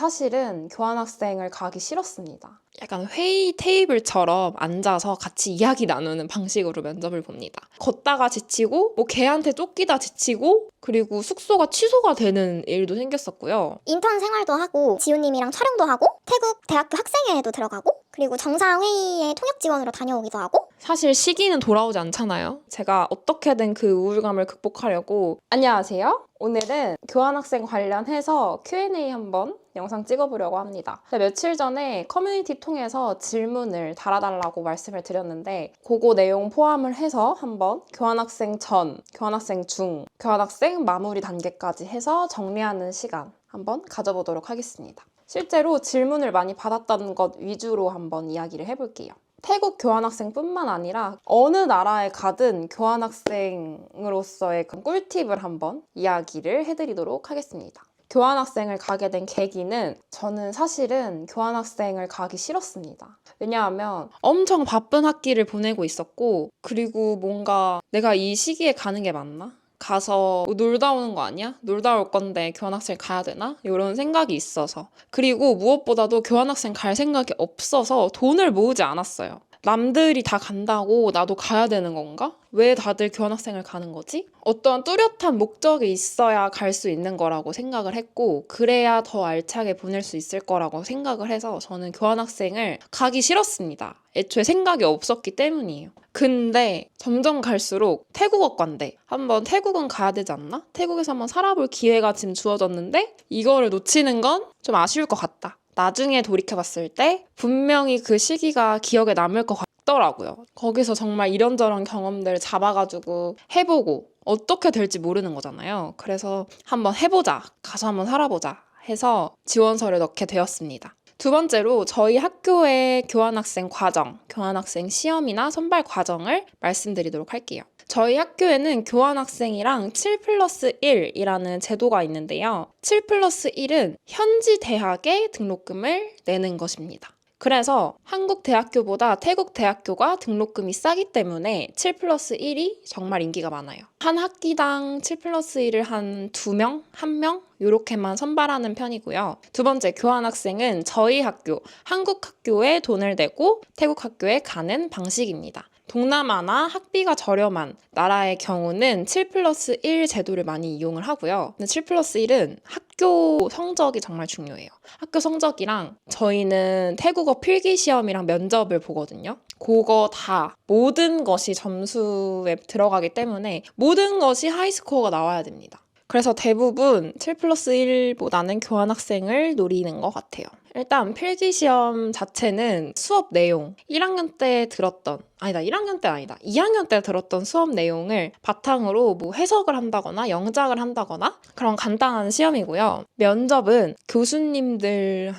사실은 교환학생을 가기 싫었습니다. 약간 회의 테이블처럼 앉아서 같이 이야기 나누는 방식으로 면접을 봅니다. 걷다가 지치고 걔한테 쫓기다 지치고 그리고 숙소가 취소가 되는 일도 생겼었고요. 인턴 생활도 하고 지우님이랑 촬영도 하고 태국 대학교 학생회에도 들어가고 그리고 정상회의에 통역 지원으로 다녀오기도 하고 사실 시기는 돌아오지 않잖아요. 제가 어떻게든 그 우울감을 극복하려고 안녕하세요. 오늘은 교환학생 관련해서 Q&A 한번 영상 찍어보려고 합니다. 며칠 전에 커뮤니티 통해서 질문을 달아달라고 말씀을 드렸는데 그거 내용 포함을 해서 한번 교환학생 전, 교환학생 중, 교환학생 마무리 단계까지 해서 정리하는 시간 한번 가져보도록 하겠습니다. 실제로 질문을 많이 받았다는 것 위주로 한번 이야기를 해볼게요. 태국 교환학생뿐만 아니라 어느 나라에 가든 교환학생으로서의 꿀팁을 한번 이야기를 해드리도록 하겠습니다. 교환학생을 가게 된 계기는 저는 사실은 교환학생을 가기 싫었습니다. 왜냐하면 엄청 바쁜 학기를 보내고 있었고 그리고 뭔가 내가 이 시기에 가는 게 맞나? 가서 놀다 오는 거 아니야? 놀다 올 건데 교환학생 가야 되나? 이런 생각이 있어서 그리고 무엇보다도 교환학생 갈 생각이 없어서 돈을 모으지 않았어요. 남들이 다 간다고 나도 가야 되는 건가? 왜 다들 교환학생을 가는 거지? 어떠한 뚜렷한 목적이 있어야 갈 수 있는 거라고 생각을 했고 그래야 더 알차게 보낼 수 있을 거라고 생각을 해서 저는 교환학생을 가기 싫었습니다. 애초에 생각이 없었기 때문이에요. 근데 점점 갈수록 태국어과인데 한번 태국은 가야 되지 않나? 태국에서 한번 살아볼 기회가 지금 주어졌는데 이거를 놓치는 건 좀 아쉬울 것 같다. 나중에 돌이켜봤을 때 분명히 그 시기가 기억에 남을 것 같더라고요. 거기서 정말 이런저런 경험들 잡아가지고 해보고 어떻게 될지 모르는 거잖아요. 그래서 한번 해보자. 가서 한번 살아보자 해서 지원서를 넣게 되었습니다. 두 번째로 저희 학교의 교환학생 과정, 교환학생 시험이나 선발 과정을 말씀드리도록 할게요. 저희 학교에는 교환학생이랑 7+1이라는 제도가 있는데요. 7+1은 현지 대학에 등록금을 내는 것입니다. 그래서 한국 대학교보다 태국 대학교가 등록금이 싸기 때문에 7+1이 정말 인기가 많아요. 한 학기당 7+1을 한 2명, 1명 이렇게만 선발하는 편이고요. 두 번째, 교환학생은 저희 학교, 한국 학교에 돈을 내고 태국 학교에 가는 방식입니다. 동남아나 학비가 저렴한 나라의 경우는 7+1 제도를 많이 이용을 하고요. 7+1은 학교 성적이 정말 중요해요. 학교 성적이랑 저희는 태국어 필기시험이랑 면접을 보거든요. 그거 다 모든 것이 점수에 들어가기 때문에 모든 것이 하이스코어가 나와야 됩니다. 그래서 대부분 7+1보다는 교환학생을 노리는 것 같아요. 일단 필기시험 자체는 수업 내용 1학년 때 들었던 2학년 때 들었던 수업 내용을 바탕으로 해석을 한다거나 영작을 한다거나 그런 간단한 시험이고요. 면접은 교수님들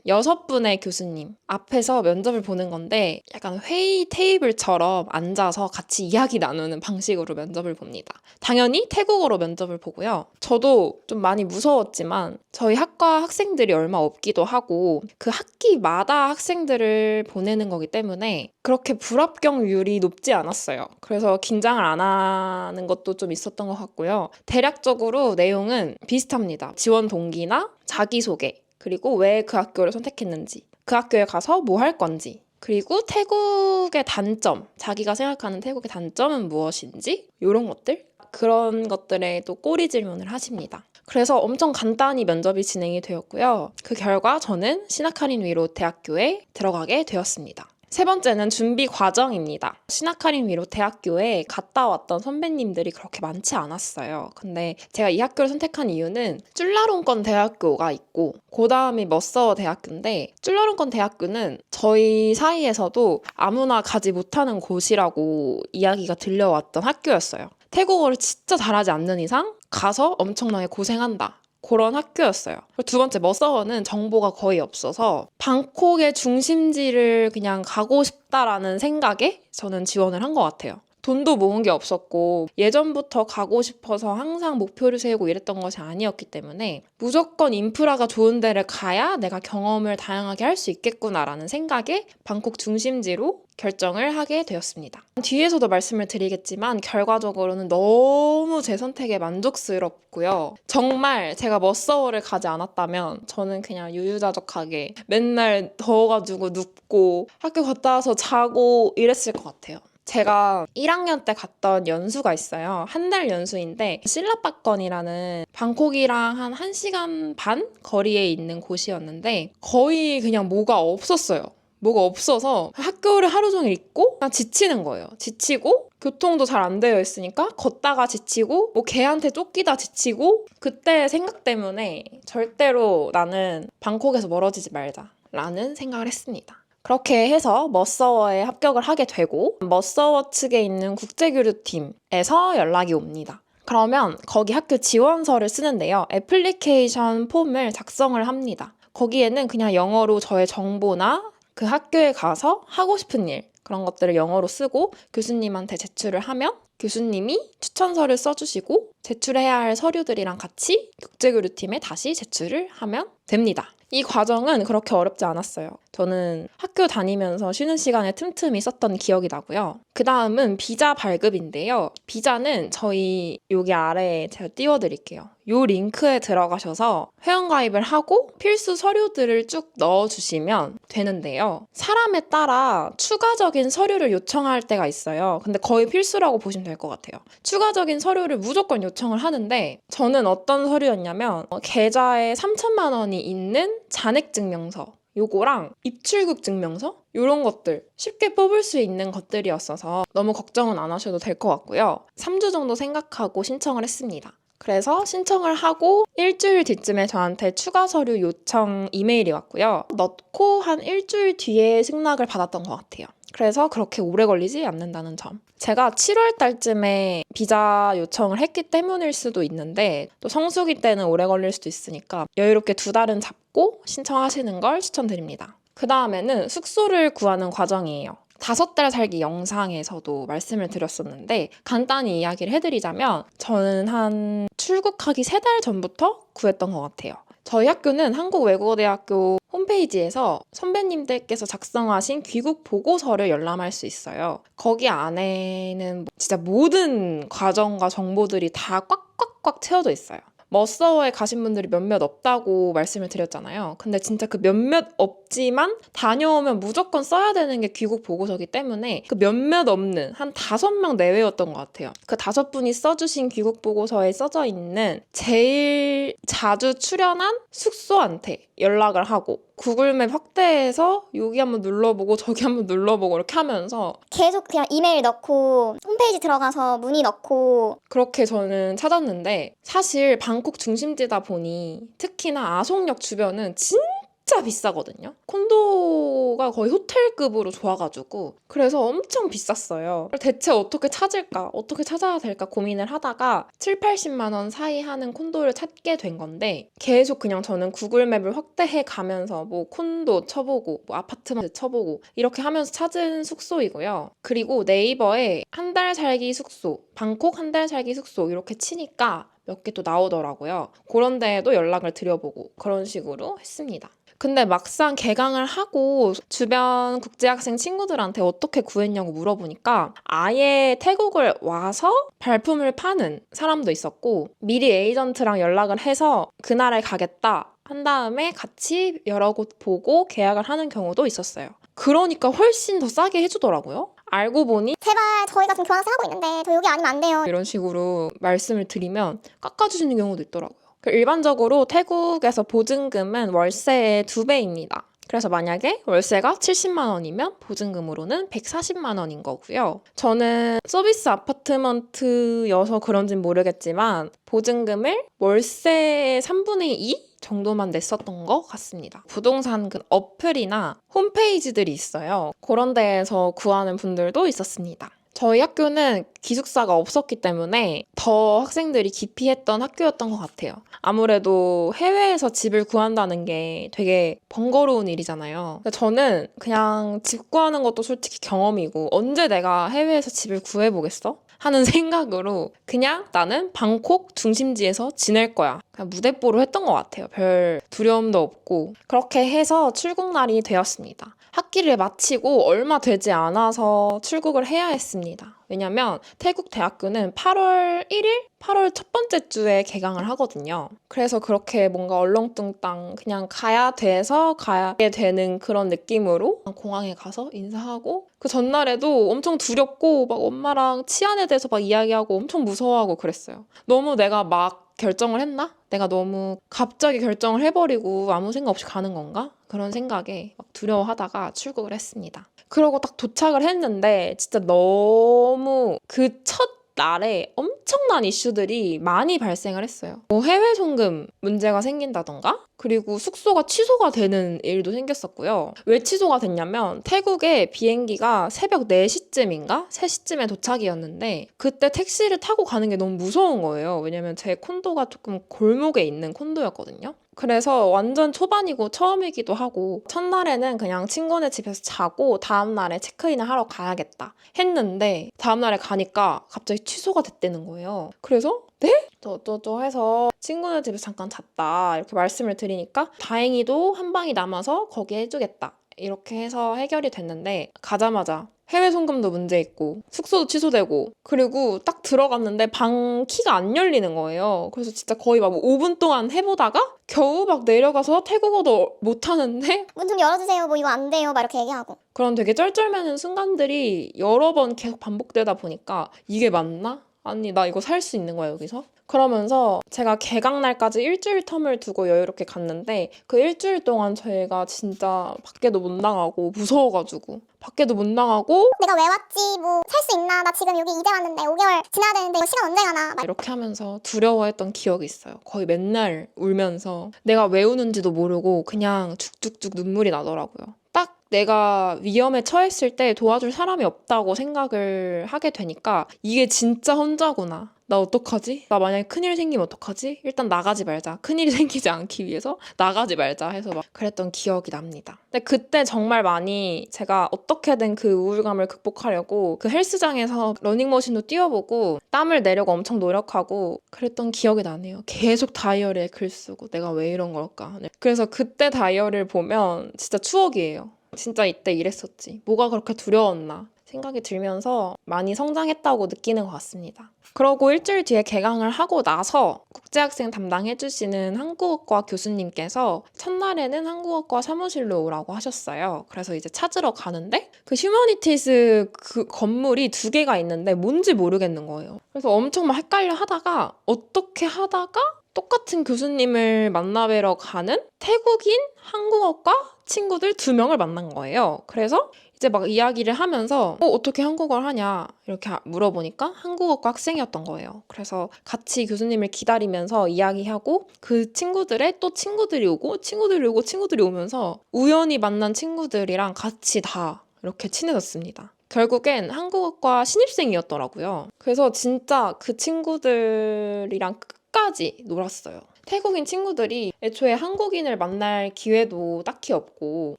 6분의 교수님 앞에서 면접을 보는 건데 약간 회의 테이블처럼 앉아서 같이 이야기 나누는 방식으로 면접을 봅니다. 당연히 태국어로 면접을 보고요. 저도 좀 많이 무서웠지만 저희 학과 학생들이 얼마 없기도 하고 그 학기마다 학생들을 보내는 거기 때문에 그렇게 불합격률이 높지 않았어요. 그래서 긴장을 안 하는 것도 좀 있었던 것 같고요. 대략적으로 내용은 비슷합니다. 지원 동기나 자기소개, 그리고 왜 그 학교를 선택했는지, 그 학교에 가서 뭐 할 건지, 그리고 태국의 단점, 자기가 생각하는 태국의 단점은 무엇인지 이런 것들? 그런 것들에 또 꼬리 질문을 하십니다. 그래서 엄청 간단히 면접이 진행이 되었고요. 그 결과 저는 시나카린 위로 대학교에 들어가게 되었습니다. 세 번째는 준비 과정입니다. 시나카린 위로 대학교에 갔다 왔던 선배님들이 그렇게 많지 않았어요. 근데 제가 이 학교를 선택한 이유는 쭈라롱권 대학교가 있고 그 다음이 머서워 대학교인데 쭈라롱권 대학교는 저희 사이에서도 아무나 가지 못하는 곳이라고 이야기가 들려왔던 학교였어요. 태국어를 진짜 잘하지 않는 이상 가서 엄청나게 고생한다. 그런 학교였어요. 두 번째, 머서워는 정보가 거의 없어서 방콕의 중심지를 그냥 가고 싶다라는 생각에 저는 지원을 한 것 같아요. 돈도 모은 게 없었고 예전부터 가고 싶어서 항상 목표를 세우고 이랬던 것이 아니었기 때문에 무조건 인프라가 좋은 데를 가야 내가 경험을 다양하게 할 수 있겠구나라는 생각에 방콕 중심지로 결정을 하게 되었습니다. 뒤에서도 말씀을 드리겠지만 결과적으로는 너무 제 선택에 만족스럽고요. 정말 제가 머서워를 가지 않았다면 저는 그냥 유유자적하게 맨날 더워가지고 눕고 학교 갔다 와서 자고 이랬을 것 같아요. 제가 1학년 때 갔던 연수가 있어요. 한 달 연수인데 실라빠건이라는 방콕이랑 한 1시간 반 거리에 있는 곳이었는데 거의 그냥 뭐가 없었어요. 뭐가 없어서 학교를 하루 종일 있고 그냥 지치는 거예요. 지치고 교통도 잘 안 되어 있으니까 걷다가 지치고 뭐 개한테 쫓기다 지치고 그때 생각 때문에 절대로 나는 방콕에서 멀어지지 말자라는 생각을 했습니다. 그렇게 해서 머서워에 합격을 하게 되고 머서워 측에 있는 국제교류팀에서 연락이 옵니다. 그러면 거기 학교 지원서를 쓰는데요. 애플리케이션 폼을 작성을 합니다. 거기에는 그냥 영어로 저의 정보나 그 학교에 가서 하고 싶은 일 그런 것들을 영어로 쓰고 교수님한테 제출을 하면 교수님이 추천서를 써주시고 제출해야 할 서류들이랑 같이 국제교류팀에 다시 제출을 하면 됩니다. 이 과정은 그렇게 어렵지 않았어요. 저는 학교 다니면서 쉬는 시간에 틈틈이 썼던 기억이 나고요. 그 다음은 비자 발급인데요. 비자는 저희 여기 아래에 제가 띄워드릴게요. 요 링크에 들어가셔서 회원가입을 하고 필수 서류들을 쭉 넣어주시면 되는데요. 사람에 따라 추가적인 서류를 요청할 때가 있어요. 근데 거의 필수라고 보시면 될 것 같아요. 추가적인 서류를 무조건 요청을 하는데 저는 어떤 서류였냐면 계좌에 3천만 원이 있는 잔액증명서 요거랑 입출국 증명서? 요런 것들 쉽게 뽑을 수 있는 것들이었어서 너무 걱정은 안 하셔도 될 것 같고요. 3주 정도 생각하고 신청을 했습니다. 그래서 신청을 하고 일주일 뒤쯤에 저한테 추가 서류 요청 이메일이 왔고요. 넣고 한 일주일 뒤에 승낙을 받았던 것 같아요. 그래서 그렇게 오래 걸리지 않는다는 점. 제가 7월 달쯤에 비자 요청을 했기 때문일 수도 있는데 또 성수기 때는 오래 걸릴 수도 있으니까 여유롭게 2달은 잡고 신청하시는 걸 추천드립니다. 그 다음에는 숙소를 구하는 과정이에요. 5달 살기 영상에서도 말씀을 드렸었는데 간단히 이야기를 해드리자면 저는 한 출국하기 3달 전부터 구했던 것 같아요. 저희 학교는 한국외국어대학교 홈페이지에서 선배님들께서 작성하신 귀국 보고서를 열람할 수 있어요. 거기 안에는 진짜 모든 과정과 정보들이 다 꽉꽉꽉 채워져 있어요. 머서워에 가신 분들이 몇몇 없다고 말씀을 드렸잖아요. 근데 진짜 그 몇몇 없지만 다녀오면 무조건 써야 되는 게 귀국 보고서기 때문에 그 몇몇 없는 한 5명 내외였던 것 같아요. 그 5분이 써주신 귀국 보고서에 써져 있는 제일 자주 출연한 숙소한테 연락을 하고 구글맵 확대해서 여기 한번 눌러보고 저기 한번 눌러보고 이렇게 하면서 계속 그냥 이메일 넣고 홈페이지 들어가서 문의 넣고 그렇게 저는 찾았는데 사실 방콕 중심지다 보니 특히나 아송역 주변은 진짜 비싸거든요. 콘도가 거의 호텔급으로 좋아가지고 그래서 엄청 비쌌어요. 대체 어떻게 찾을까? 어떻게 찾아야 될까 고민을 하다가 7, 80만 원 사이 하는 콘도를 찾게 된 건데 계속 그냥 저는 구글맵을 확대해 가면서 뭐 콘도 쳐보고 뭐 아파트먼트 쳐보고 이렇게 하면서 찾은 숙소이고요. 그리고 네이버에 한 달 살기 숙소, 방콕 한 달 살기 숙소 이렇게 치니까 몇 개 또 나오더라고요. 그런 데에도 연락을 드려보고 그런 식으로 했습니다. 근데 막상 개강을 하고 주변 국제학생 친구들한테 어떻게 구했냐고 물어보니까 아예 태국을 와서 발품을 파는 사람도 있었고 미리 에이전트랑 연락을 해서 그날에 가겠다 한 다음에 같이 여러 곳 보고 계약을 하는 경우도 있었어요. 그러니까 훨씬 더 싸게 해주더라고요. 알고 보니 제발 저희가 지금 교환학생 하고 있는데 저 여기 아니면 안 돼요. 이런 식으로 말씀을 드리면 깎아주시는 경우도 있더라고요. 일반적으로 태국에서 보증금은 월세의 2배입니다. 그래서 만약에 월세가 70만 원이면 보증금으로는 140만 원인 거고요. 저는 서비스 아파트먼트여서 그런진 모르겠지만 보증금을 월세의 3분의 2 정도만 냈었던 것 같습니다. 부동산 그 어플이나 홈페이지들이 있어요. 그런 데에서 구하는 분들도 있었습니다. 저희 학교는 기숙사가 없었기 때문에 더 학생들이 기피했던 학교였던 것 같아요. 아무래도 해외에서 집을 구한다는 게 되게 번거로운 일이잖아요. 근데 저는 그냥 집 구하는 것도 솔직히 경험이고 언제 내가 해외에서 집을 구해보겠어? 하는 생각으로 그냥 나는 방콕 중심지에서 지낼 거야. 그냥 무대뽀로 했던 것 같아요. 별 두려움도 없고. 그렇게 해서 출국 날이 되었습니다. 학기를 마치고 얼마 되지 않아서 출국을 해야 했습니다. 왜냐면 태국 대학교는 8월 1일? 8월 첫 번째 주에 개강을 하거든요. 그래서 그렇게 뭔가 얼렁뚱땅 그냥 가야 돼서 가게 되는 그런 느낌으로 공항에 가서 인사하고 그 전날에도 엄청 두렵고 막 엄마랑 치안에 대해서 막 이야기하고 엄청 무서워하고 그랬어요. 너무 내가 막 결정을 했나? 내가 너무 갑자기 결정을 해버리고 아무 생각 없이 가는 건가? 그런 생각에 막 두려워하다가 출국을 했습니다. 그러고 딱 도착을 했는데 진짜 너무 그 첫 날에 엄청난 이슈들이 많이 발생을 했어요. 뭐 해외 송금 문제가 생긴다던가 그리고 숙소가 취소가 되는 일도 생겼었고요. 왜 취소가 됐냐면 태국의 비행기가 새벽 4시쯤인가? 3시쯤에 도착이었는데 그때 택시를 타고 가는 게 너무 무서운 거예요. 왜냐면 제 콘도가 조금 골목에 있는 콘도였거든요. 그래서 완전 초반이고 처음이기도 하고 첫날에는 그냥 친구네 집에서 자고 다음날에 체크인을 하러 가야겠다 했는데 다음날에 가니까 갑자기 취소가 됐다는 거예요. 그래서 네? 저저저 해서 친구네 집에서 잠깐 잤다 이렇게 말씀을 드리니까 다행히도 한 방이 남아서 거기 해주겠다 이렇게 해서 해결이 됐는데 가자마자 해외 송금도 문제 있고 숙소도 취소되고 그리고 딱 들어갔는데 방 키가 안 열리는 거예요. 그래서 진짜 거의 막 5분 동안 해보다가 겨우 막 내려가서 태국어도 못하는데 문 좀 열어주세요. 뭐 이거 안 돼요. 막 이렇게 얘기하고. 그런 되게 쩔쩔매는 순간들이 여러 번 계속 반복되다 보니까 이게 맞나? 아니 나 이거 살 수 있는 거야 여기서? 그러면서 제가 개강 날까지 일주일 텀을 두고 여유롭게 갔는데 그 일주일 동안 저희가 진짜 밖에도 못 나가고 무서워가지고 밖에도 못 나가고 내가 왜 왔지? 뭐 살 수 있나? 나 지금 여기 이제 왔는데 5개월 지나야 되는데 이거 시간 언제 가나? 막 이렇게 하면서 두려워했던 기억이 있어요. 거의 맨날 울면서 내가 왜 우는지도 모르고 그냥 죽죽죽 눈물이 나더라고요. 딱 내가 위험에 처했을 때 도와줄 사람이 없다고 생각을 하게 되니까 이게 진짜 혼자구나. 나 어떡하지? 나 만약에 큰일 생기면 어떡하지? 일단 나가지 말자. 큰일이 생기지 않기 위해서 나가지 말자 해서 막 그랬던 기억이 납니다. 근데 그때 정말 많이 제가 어떻게든 그 우울감을 극복하려고 그 헬스장에서 러닝머신도 뛰어보고 땀을 내려고 엄청 노력하고 그랬던 기억이 나네요. 계속 다이어리에 글 쓰고 내가 왜 이런 걸까? 네. 그래서 그때 다이어리를 보면 진짜 추억이에요. 진짜 이때 이랬었지. 뭐가 그렇게 두려웠나 생각이 들면서 많이 성장했다고 느끼는 것 같습니다. 그러고 일주일 뒤에 개강을 하고 나서 국제학생 담당해주시는 한국어과 교수님께서 첫날에는 한국어과 사무실로 오라고 하셨어요. 그래서 이제 찾으러 가는데 그 휴머니티스 그 건물이 2개가 있는데 뭔지 모르겠는 거예요. 그래서 엄청 막 헷갈려 하다가 어떻게 하다가 똑같은 교수님을 만나뵈러 가는 태국인 한국어과 친구들 2명을 만난 거예요. 그래서 이제 막 이야기를 하면서 어떻게 한국어를 하냐 이렇게 물어보니까 한국어과 학생이었던 거예요. 그래서 같이 교수님을 기다리면서 이야기하고 그 친구들의 또 친구들이 오고 친구들이 오고 친구들이 오면서 우연히 만난 친구들이랑 같이 다 이렇게 친해졌습니다. 결국엔 한국어과 신입생이었더라고요. 그래서 진짜 그 친구들이랑 끝까지 놀았어요. 태국인 친구들이 애초에 한국인을 만날 기회도 딱히 없고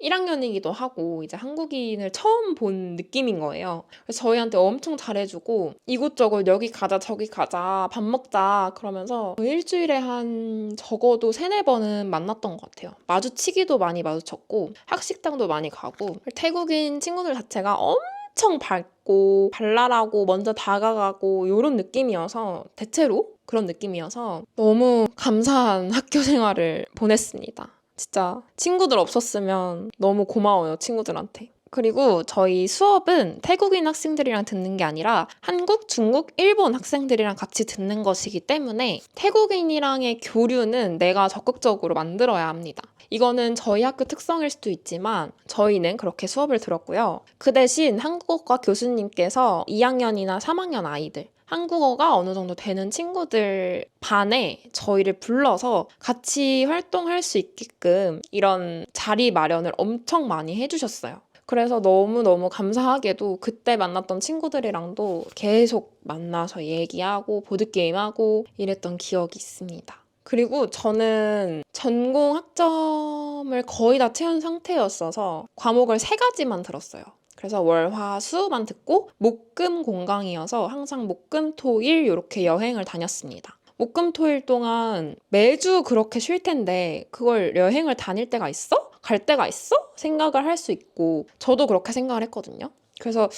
1학년이기도 하고 이제 한국인을 처음 본 느낌인 거예요. 그래서 저희한테 엄청 잘해주고 이곳저곳 여기 가자 저기 가자 밥 먹자 그러면서 일주일에 한 적어도 3-4번은 만났던 것 같아요. 마주치기도 많이 마주쳤고 학식당도 많이 가고 태국인 친구들 자체가 엄청 밝고 발랄하고 먼저 다가가고 이런 느낌이어서 대체로 그런 느낌이어서 너무 감사한 학교 생활을 보냈습니다. 진짜 친구들 없었으면 너무 고마워요, 친구들한테. 그리고 저희 수업은 태국인 학생들이랑 듣는 게 아니라 한국, 중국, 일본 학생들이랑 같이 듣는 것이기 때문에 태국인이랑의 교류는 내가 적극적으로 만들어야 합니다. 이거는 저희 학교 특성일 수도 있지만 저희는 그렇게 수업을 들었고요. 그 대신 한국어과 교수님께서 2학년이나 3학년 아이들 한국어가 어느 정도 되는 친구들 반에 저희를 불러서 같이 활동할 수 있게끔 이런 자리 마련을 엄청 많이 해주셨어요. 그래서 너무너무 감사하게도 그때 만났던 친구들이랑도 계속 만나서 얘기하고 보드게임하고 이랬던 기억이 있습니다. 그리고 저는 전공 학점을 거의 다 채운 상태였어서 과목을 3가지만 들었어요. 그래서 월, 화, 수만 듣고 목, 금, 공강이어서 항상 목, 금, 토, 일 이렇게 여행을 다녔습니다. 목, 금, 토, 일 동안 매주 그렇게 쉴 텐데 그걸 여행을 다닐 때가 있어? 갈 때가 있어? 생각을 할 수 있고 저도 그렇게 생각을 했거든요. 그래서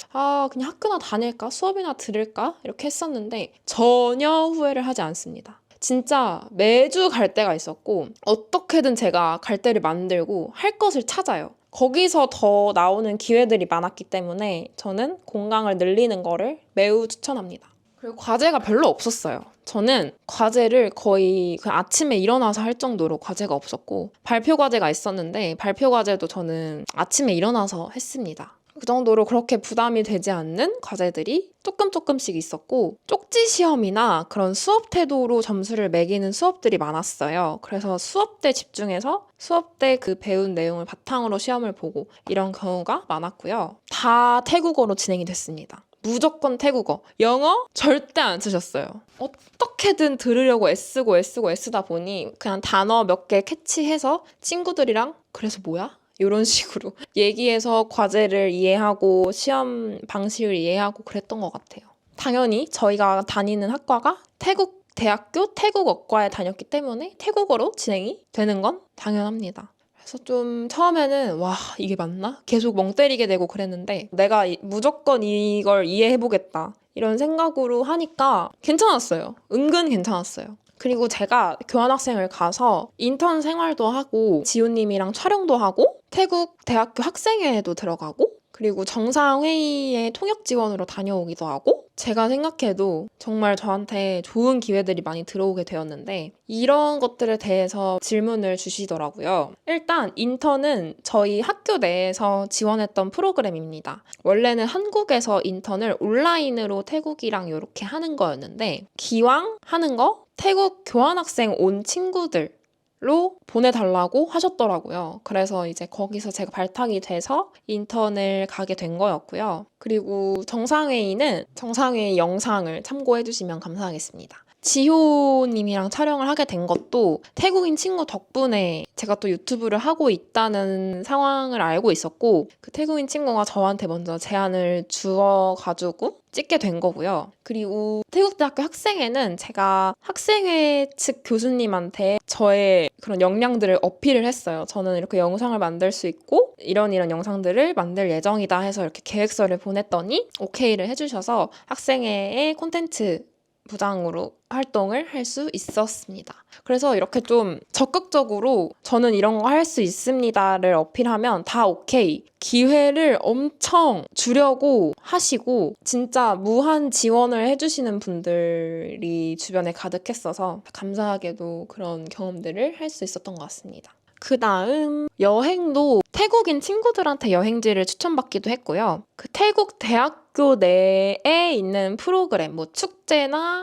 그냥 학교나 다닐까? 수업이나 들을까? 이렇게 했었는데 전혀 후회를 하지 않습니다. 진짜 매주 갈 때가 있었고 어떻게든 제가 갈 때를 만들고 할 것을 찾아요. 거기서 더 나오는 기회들이 많았기 때문에 저는 공강을 늘리는 거를 매우 추천합니다. 그리고 과제가 별로 없었어요. 저는 과제를 거의 그냥 아침에 일어나서 할 정도로 과제가 없었고 발표 과제가 있었는데 발표 과제도 저는 아침에 일어나서 했습니다. 그 정도로 그렇게 부담이 되지 않는 과제들이 조금씩 있었고 쪽지 시험이나 그런 수업 태도로 점수를 매기는 수업들이 많았어요. 그래서 수업 때 집중해서 수업 때 그 배운 내용을 바탕으로 시험을 보고 이런 경우가 많았고요. 다 태국어로 진행이 됐습니다. 무조건 태국어. 영어 절대 안 쓰셨어요. 어떻게든 들으려고 애쓰다 보니 그냥 단어 몇 개 캐치해서 친구들이랑 그래서 뭐야? 이런 식으로 얘기해서 과제를 이해하고 시험 방식을 이해하고 그랬던 것 같아요. 당연히 저희가 다니는 학과가 태국 대학교 태국어과에 다녔기 때문에 태국어로 진행이 되는 건 당연합니다. 그래서 좀 처음에는 와 이게 맞나? 계속 멍 때리게 되고 그랬는데 내가 무조건 이걸 이해해보겠다 이런 생각으로 하니까 괜찮았어요. 은근 괜찮았어요. 그리고 제가 교환학생을 가서 인턴 생활도 하고 지호님이랑 촬영도 하고 태국 대학교 학생회에도 들어가고 그리고 정상회의에 통역 지원으로 다녀오기도 하고 제가 생각해도 정말 저한테 좋은 기회들이 많이 들어오게 되었는데 이런 것들에 대해서 질문을 주시더라고요. 일단 인턴은 저희 학교 내에서 지원했던 프로그램입니다. 원래는 한국에서 인턴을 온라인으로 태국이랑 이렇게 하는 거였는데 기왕 하는 거 태국 교환학생 온 친구들 로 보내달라고 하셨더라고요. 그래서 이제 거기서 제가 발탁이 돼서 인턴을 가게 된 거였고요. 그리고 정상회의는 정상회의 영상을 참고해 주시면 감사하겠습니다. 지호님이랑 촬영을 하게 된 것도 태국인 친구 덕분에 제가 또 유튜브를 하고 있다는 상황을 알고 있었고 그 태국인 친구가 저한테 먼저 제안을 주어가지고 찍게 된 거고요. 그리고 태국대학교 학생회는 제가 학생회 측 교수님한테 저의 그런 역량들을 어필을 했어요. 저는 이렇게 영상을 만들 수 있고 이런 영상들을 만들 예정이다 해서 이렇게 계획서를 보냈더니 오케이를 해주셔서 학생회의 콘텐츠 부장으로 활동을 할 수 있었습니다. 그래서 이렇게 좀 적극적으로 저는 이런 거 할 수 있습니다를 어필하면 다 오케이. 기회를 엄청 주려고 하시고 진짜 무한 지원을 해주시는 분들이 주변에 가득했어서 감사하게도 그런 경험들을 할 수 있었던 것 같습니다. 그 다음 여행도 태국인 친구들한테 여행지를 추천받기도 했고요. 그 태국 대학교 내에 있는 프로그램, 뭐 축제나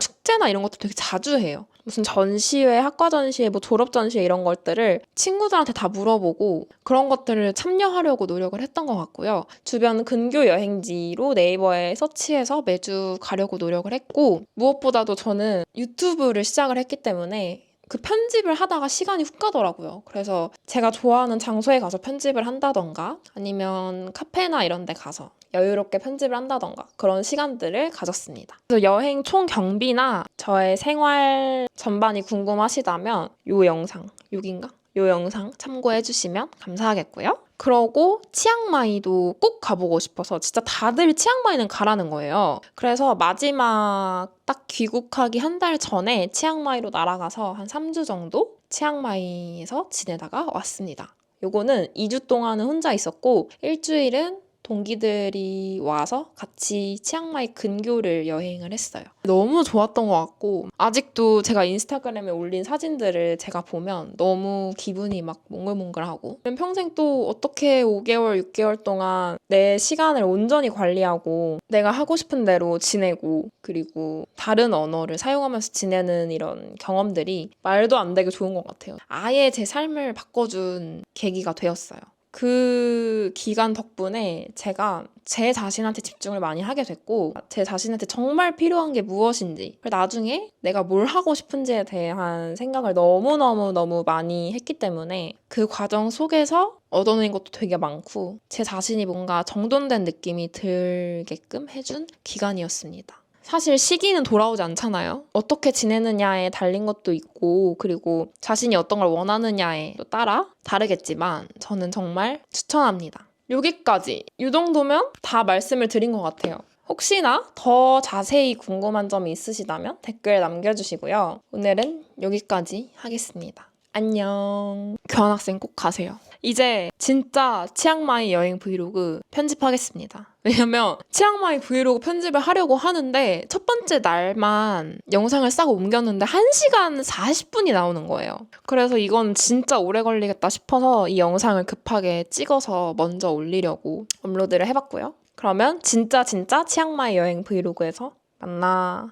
이런 것도 되게 자주 해요. 무슨 전시회, 학과 전시회, 뭐 졸업 전시회 이런 것들을 친구들한테 다 물어보고 그런 것들을 참여하려고 노력을 했던 것 같고요. 주변 근교 여행지로 네이버에 서치해서 매주 가려고 노력을 했고 무엇보다도 저는 유튜브를 시작을 했기 때문에 그 편집을 하다가 시간이 훅 가더라고요. 그래서 제가 좋아하는 장소에 가서 편집을 한다던가 아니면 카페나 이런 데 가서 여유롭게 편집을 한다던가 그런 시간들을 가졌습니다. 그래서 여행 총 경비나 저의 생활 전반이 궁금하시다면 요 영상, 여긴가? 요 영상 참고해 주시면 감사하겠고요. 그러고 치앙마이도 꼭 가보고 싶어서 진짜 다들 치앙마이는 가라는 거예요. 그래서 마지막 딱 귀국하기 한 달 전에 치앙마이로 날아가서 한 3주 정도 치앙마이에서 지내다가 왔습니다. 요거는 2주 동안은 혼자 있었고 일주일은 동기들이 와서 같이 치앙마이 근교를 여행을 했어요. 너무 좋았던 것 같고 아직도 제가 인스타그램에 올린 사진들을 제가 보면 너무 기분이 막 몽글몽글하고 평생 또 어떻게 5개월, 6개월 동안 내 시간을 온전히 관리하고 내가 하고 싶은 대로 지내고 그리고 다른 언어를 사용하면서 지내는 이런 경험들이 말도 안 되게 좋은 것 같아요. 아예 제 삶을 바꿔준 계기가 되었어요. 그 기간 덕분에 제가 제 자신한테 집중을 많이 하게 됐고 제 자신한테 정말 필요한 게 무엇인지 그리고 나중에 내가 뭘 하고 싶은지에 대한 생각을 너무너무 많이 했기 때문에 그 과정 속에서 얻어낸 것도 되게 많고 제 자신이 뭔가 정돈된 느낌이 들게끔 해준 기간이었습니다. 사실 시기는 돌아오지 않잖아요. 어떻게 지내느냐에 달린 것도 있고 그리고 자신이 어떤 걸 원하느냐에 따라 다르겠지만 저는 정말 추천합니다. 여기까지. 이 정도면 다 말씀을 드린 것 같아요. 혹시나 더 자세히 궁금한 점이 있으시다면 댓글 남겨주시고요. 오늘은 여기까지 하겠습니다. 안녕. 교환학생 꼭 가세요. 이제 진짜 치앙마이 여행 브이로그 편집하겠습니다. 왜냐면 치앙마이 브이로그 편집을 하려고 하는데 첫 번째 날만 영상을 싹 옮겼는데 1시간 40분이 나오는 거예요. 그래서 이건 진짜 오래 걸리겠다 싶어서 이 영상을 급하게 찍어서 먼저 올리려고 업로드를 해봤고요. 그러면 진짜 치앙마이 여행 브이로그에서 만나요.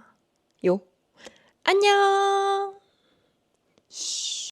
안녕.